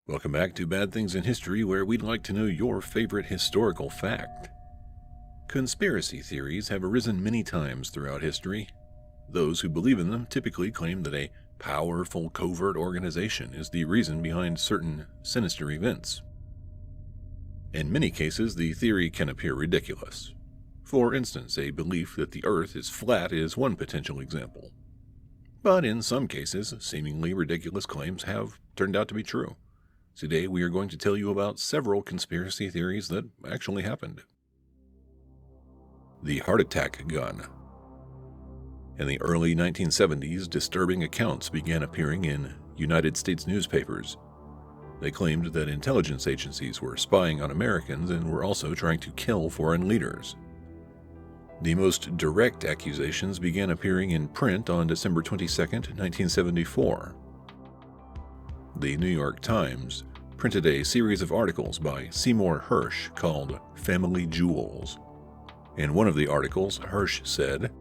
Welcome back to Bad Things in History, where we'd like to know your favorite historical fact. Conspiracy theories have arisen many times throughout history. Those who believe in them typically claim that a powerful covert organization is the reason behind certain sinister events. In many cases, the theory can appear ridiculous. For instance, a belief that the Earth is flat is one potential example. But in some cases, seemingly ridiculous claims have turned out to be true. Today we are going to tell you about several conspiracy theories that actually happened. The heart attack gun. In the early 1970s, disturbing accounts began appearing in United States newspapers. They claimed that intelligence agencies were spying on Americans and were also trying to kill foreign leaders. The most direct accusations began appearing in print on December 22, 1974. The New York Times printed a series of articles by Seymour Hersh called Family Jewels. In one of the articles, Hersh said,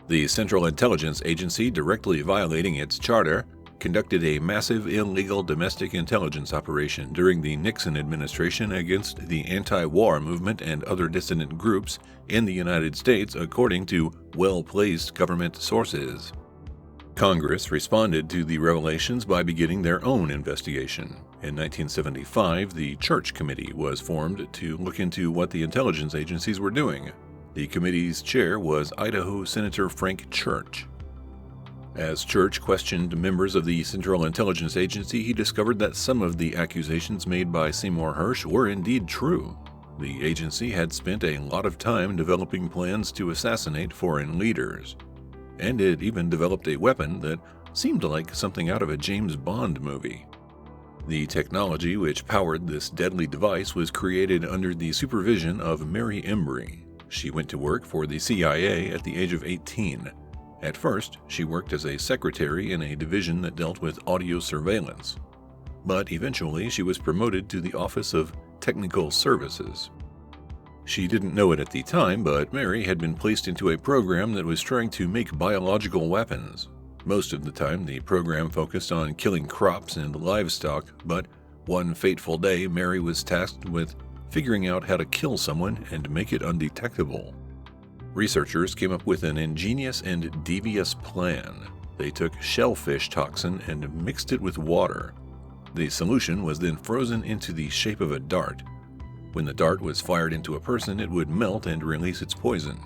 "The Central Intelligence Agency, directly violating its charter, conducted a massive illegal domestic intelligence operation during the Nixon administration against the anti-war movement and other dissident groups in the United States, according to well-placed government sources." Congress responded to the revelations by beginning their own investigation. In 1975, the Church Committee was formed to look into what the intelligence agencies were doing. The committee's chair was Idaho Senator Frank Church. As Church questioned members of the Central Intelligence Agency, he discovered that some of the accusations made by Seymour Hersh were indeed true. The agency had spent a lot of time developing plans to assassinate foreign leaders, and it even developed a weapon that seemed like something out of a James Bond movie. The technology which powered this deadly device was created under the supervision of Mary Embry. She went to work for the CIA at the age of 18. At first, she worked as a secretary in a division that dealt with audio surveillance. But eventually, she was promoted to the Office of Technical Services. She didn't know it at the time, but Mary had been placed into a program that was trying to make biological weapons. Most of the time, the program focused on killing crops and livestock, but one fateful day, Mary was tasked with figuring out how to kill someone and make it undetectable. Researchers came up with an ingenious and devious plan. They took shellfish toxin and mixed it with water. The solution was then frozen into the shape of a dart. When the dart was fired into a person, it would melt and release its poison.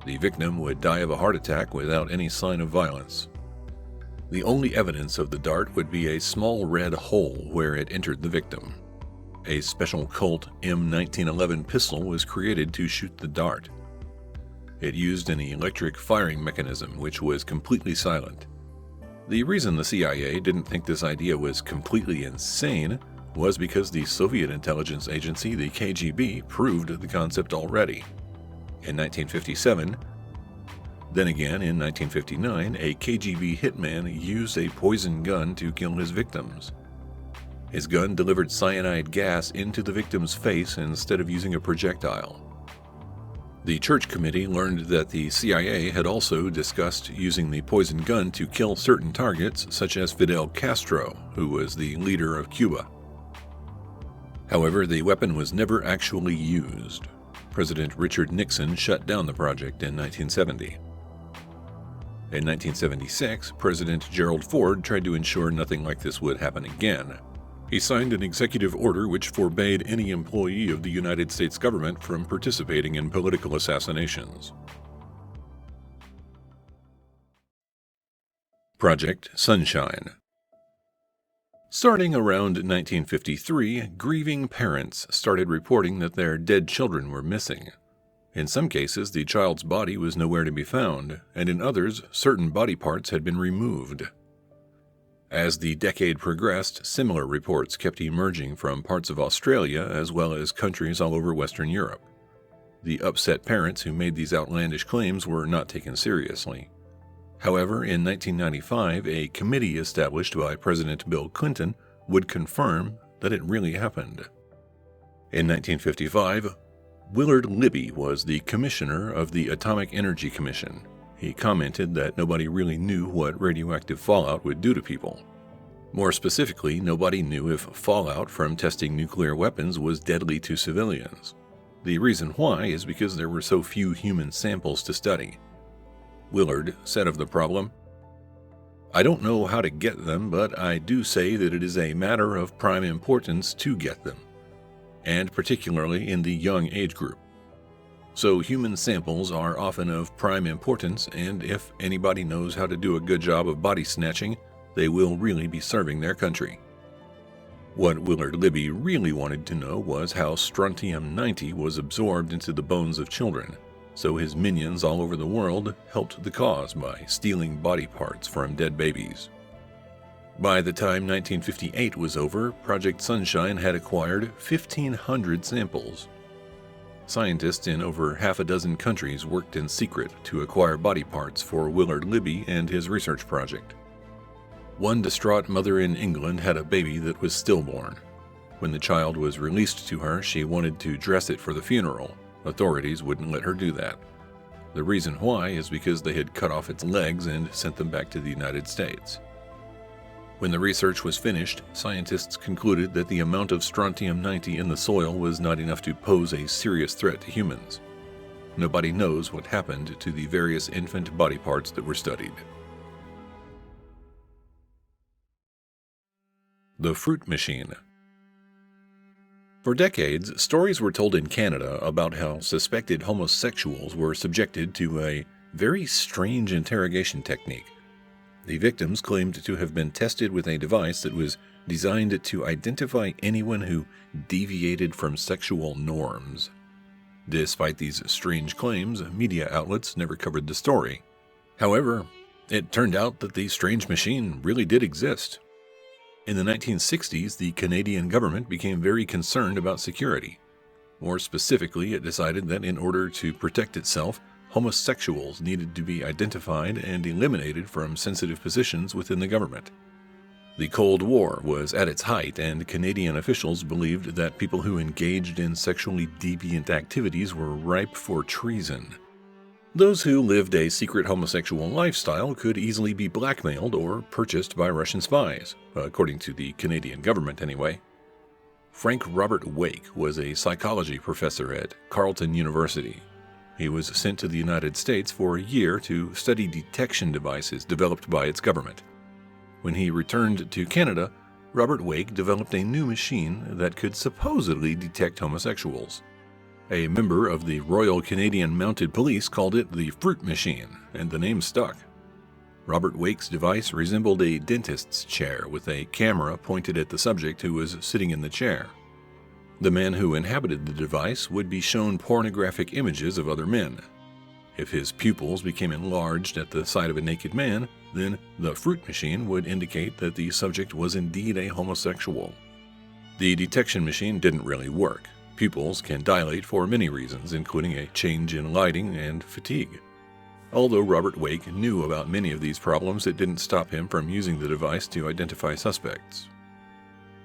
The victim would die of a heart attack without any sign of violence. The only evidence of the dart would be a small red hole where it entered the victim. A special Colt M1911 pistol was created to shoot the dart. It used an electric firing mechanism which was completely silent. The reason the CIA didn't think this idea was completely insane was because the Soviet intelligence agency, the KGB, proved the concept already. In 1957, then again in 1959, a KGB hitman used a poison gun to kill his victims. His gun delivered cyanide gas into the victim's face instead of using a projectile. The Church Committee learned that the CIA had also discussed using the poison gun to kill certain targets, such as Fidel Castro, who was the leader of Cuba. However, the weapon was never actually used. President Richard Nixon shut down the project in 1970. In 1976, President Gerald Ford tried to ensure nothing like this would happen again. He signed an executive order which forbade any employee of the United States government from participating in political assassinations. Project Sunshine. Starting around 1953, grieving parents started reporting that their dead children were missing. In some cases, the child's body was nowhere to be found, and in others, certain body parts had been removed. As the decade progressed, similar reports kept emerging from parts of Australia as well as countries all over Western Europe. The upset parents who made these outlandish claims were not taken seriously. However, in 1995, a committee established by President Bill Clinton would confirm that it really happened. In 1955, Willard Libby was the commissioner of the Atomic Energy Commission. He commented that nobody really knew what radioactive fallout would do to people. More specifically, nobody knew if fallout from testing nuclear weapons was deadly to civilians. The reason why is because there were so few human samples to study. Willard said of the problem, "I don't know how to get them, but I do say that it is a matter of prime importance to get them, and particularly in the young age group. So human samples are often of prime importance, and if anybody knows how to do a good job of body snatching, they will really be serving their country." What Willard Libby really wanted to know was how strontium-90 was absorbed into the bones of children, so his minions all over the world helped the cause by stealing body parts from dead babies. By the time 1958 was over, Project Sunshine had acquired 1,500 samples. Scientists in over half a dozen countries worked in secret to acquire body parts for Willard Libby and his research project. One distraught mother in England had a baby that was stillborn. When the child was released to her, she wanted to dress it for the funeral. Authorities wouldn't let her do that. The reason why is because they had cut off its legs and sent them back to the United States. When the research was finished, scientists concluded that the amount of strontium-90 in the soil was not enough to pose a serious threat to humans. Nobody knows what happened to the various infant body parts that were studied. The fruit machine. For decades, stories were told in Canada about how suspected homosexuals were subjected to a very strange interrogation technique. The victims claimed to have been tested with a device that was designed to identify anyone who deviated from sexual norms. Despite these strange claims, media outlets never covered the story. However, it turned out that the strange machine really did exist. In the 1960s, the Canadian government became very concerned about security. More specifically, it decided that in order to protect itself, homosexuals needed to be identified and eliminated from sensitive positions within the government. The Cold War was at its height, and Canadian officials believed that people who engaged in sexually deviant activities were ripe for treason. Those who lived a secret homosexual lifestyle could easily be blackmailed or purchased by Russian spies, according to the Canadian government anyway. Frank Robert Wake was a psychology professor at Carleton University. He was sent to the United States for a year to study detection devices developed by its government. When he returned to Canada, Robert Wake developed a new machine that could supposedly detect homosexuals. A member of the Royal Canadian Mounted Police called it the fruit machine, and the name stuck. Robert Wake's device resembled a dentist's chair with a camera pointed at the subject who was sitting in the chair. The man who inhabited the device would be shown pornographic images of other men. If his pupils became enlarged at the sight of a naked man, then the fruit machine would indicate that the subject was indeed a homosexual. The detection machine didn't really work. Pupils can dilate for many reasons, including a change in lighting and fatigue. Although Robert Wake knew about many of these problems, it didn't stop him from using the device to identify suspects.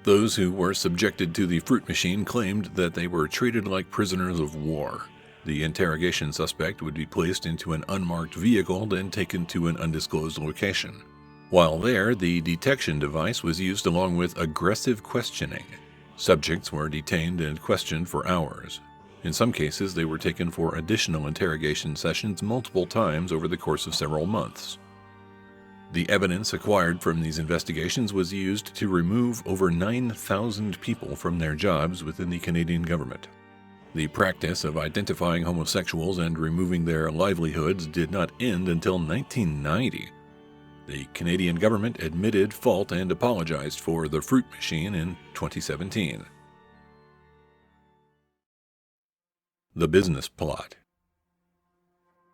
Those who were subjected to the fruit machine claimed that they were treated like prisoners of war. The interrogation suspect would be placed into an unmarked vehicle, then taken to an undisclosed location. While there, the detection device was used along with aggressive questioning. Subjects were detained and questioned for hours. In some cases, they were taken for additional interrogation sessions multiple times over the course of several months. The evidence acquired from these investigations was used to remove over 9,000 people from their jobs within the Canadian government. The practice of identifying homosexuals and removing their livelihoods did not end until 1990. The Canadian government admitted fault and apologized for the fruit machine in 2017. The business plot.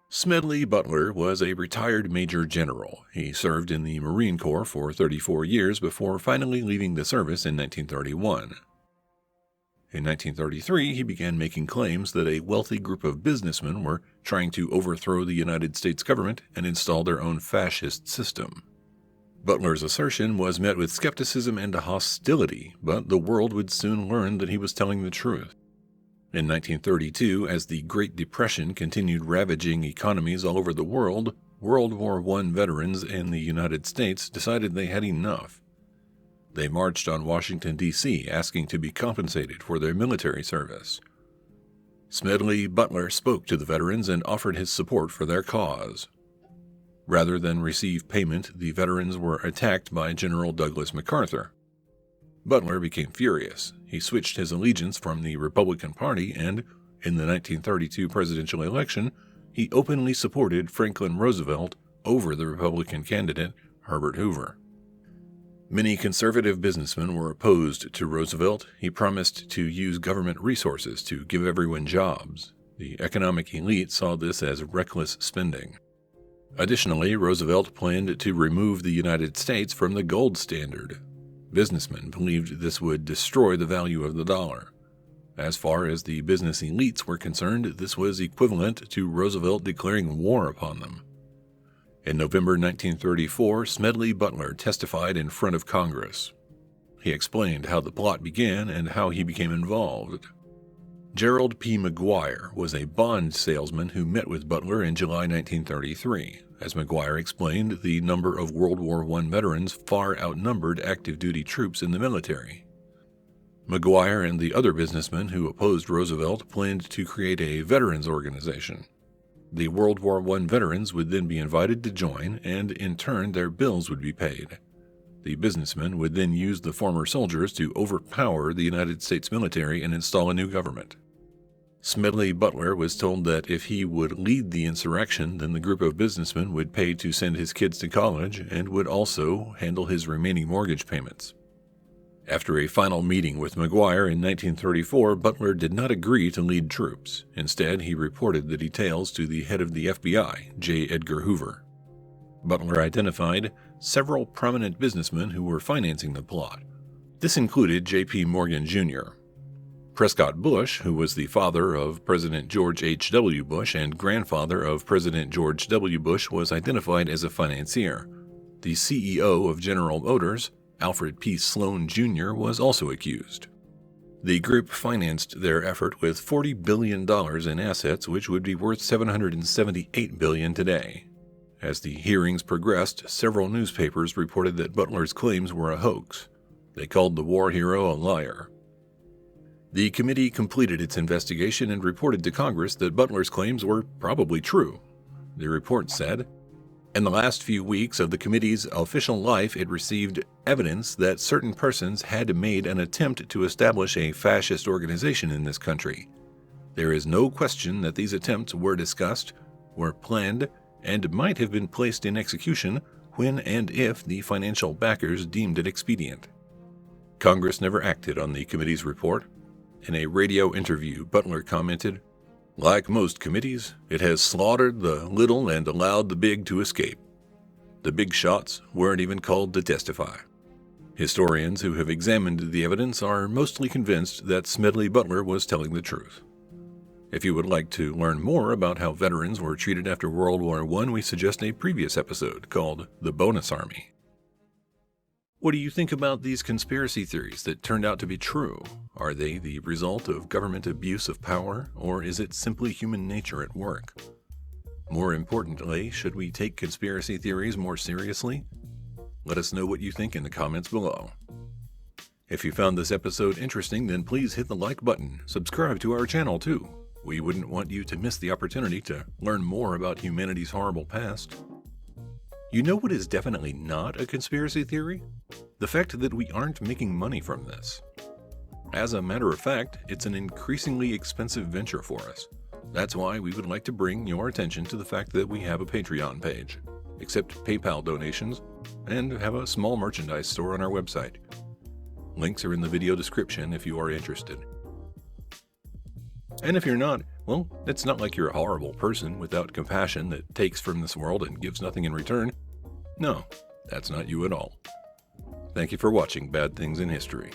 Smedley Butler was a retired Major General. He served in the Marine Corps for 34 years before finally leaving the service in 1931. In 1933, he began making claims that a wealthy group of businessmen were trying to overthrow the United States government and install their own fascist system. Butler's assertion was met with skepticism and hostility, but the world would soon learn that he was telling the truth. In 1932, as the Great Depression continued ravaging economies all over the world, World War I veterans in the United States decided they had enough. They marched on Washington, D.C., asking to be compensated for their military service. Smedley Butler spoke to the veterans and offered his support for their cause. Rather than receive payment, the veterans were attacked by General Douglas MacArthur. Butler became furious. He switched his allegiance from the Republican Party and, in the 1932 presidential election, he openly supported Franklin Roosevelt over the Republican candidate, Herbert Hoover. Many conservative businessmen were opposed to Roosevelt. He promised to use government resources to give everyone jobs. The economic elite saw this as reckless spending. Additionally, Roosevelt planned to remove the United States from the gold standard. Businessmen believed this would destroy the value of the dollar. As far as the business elites were concerned, this was equivalent to Roosevelt declaring war upon them. In November 1934, Smedley Butler testified in front of Congress. He explained how the plot began and how he became involved. Gerald P. McGuire was a bond salesman who met with Butler in July 1933. As McGuire explained, the number of World War I veterans far outnumbered active duty troops in the military. McGuire and the other businessmen who opposed Roosevelt planned to create a veterans organization. The World War I veterans would then be invited to join, and in turn their bills would be paid. The businessmen would then use the former soldiers to overpower the United States military and install a new government. Smedley Butler was told that if he would lead the insurrection, then the group of businessmen would pay to send his kids to college and would also handle his remaining mortgage payments. After a final meeting with McGuire in 1934, Butler did not agree to lead troops. Instead, he reported the details to the head of the FBI, J. Edgar Hoover. Butler identified several prominent businessmen who were financing the plot. This included J.P. Morgan, Jr. Prescott Bush, who was the father of President George H.W. Bush and grandfather of President George W. Bush, was identified as a financier. The CEO of General Motors, Alfred P. Sloan, Jr., was also accused. The group financed their effort with $40 billion in assets, which would be worth $778 billion today. As the hearings progressed, several newspapers reported that Butler's claims were a hoax. They called the war hero a liar. The committee completed its investigation and reported to Congress that Butler's claims were probably true. The report said, "In the last few weeks of the committee's official life, it received evidence that certain persons had made an attempt to establish a fascist organization in this country. There is no question that these attempts were discussed, were planned, and might have been placed in execution when and if the financial backers deemed it expedient." Congress never acted on the committee's report. In a radio interview, Butler commented, "Like most committees, it has slaughtered the little and allowed the big to escape. The big shots weren't even called to testify." Historians who have examined the evidence are mostly convinced that Smedley Butler was telling the truth. If you would like to learn more about how veterans were treated after World War I, we suggest a previous episode called The Bonus Army. What do you think about these conspiracy theories that turned out to be true? Are they the result of government abuse of power, or is it simply human nature at work? More importantly, should we take conspiracy theories more seriously? Let us know what you think in the comments below. If you found this episode interesting, then please hit the like button. Subscribe to our channel too. We wouldn't want you to miss the opportunity to learn more about humanity's horrible past. You know what is definitely not a conspiracy theory? The fact that we aren't making money from this. As a matter of fact, it's an increasingly expensive venture for us. That's why we would like to bring your attention to the fact that we have a Patreon page, accept PayPal donations, and have a small merchandise store on our website. Links are in the video description if you are interested. And if you're not, well, it's not like you're a horrible person without compassion that takes from this world and gives nothing in return. No, that's not you at all. Thank you for watching Bad Things in History.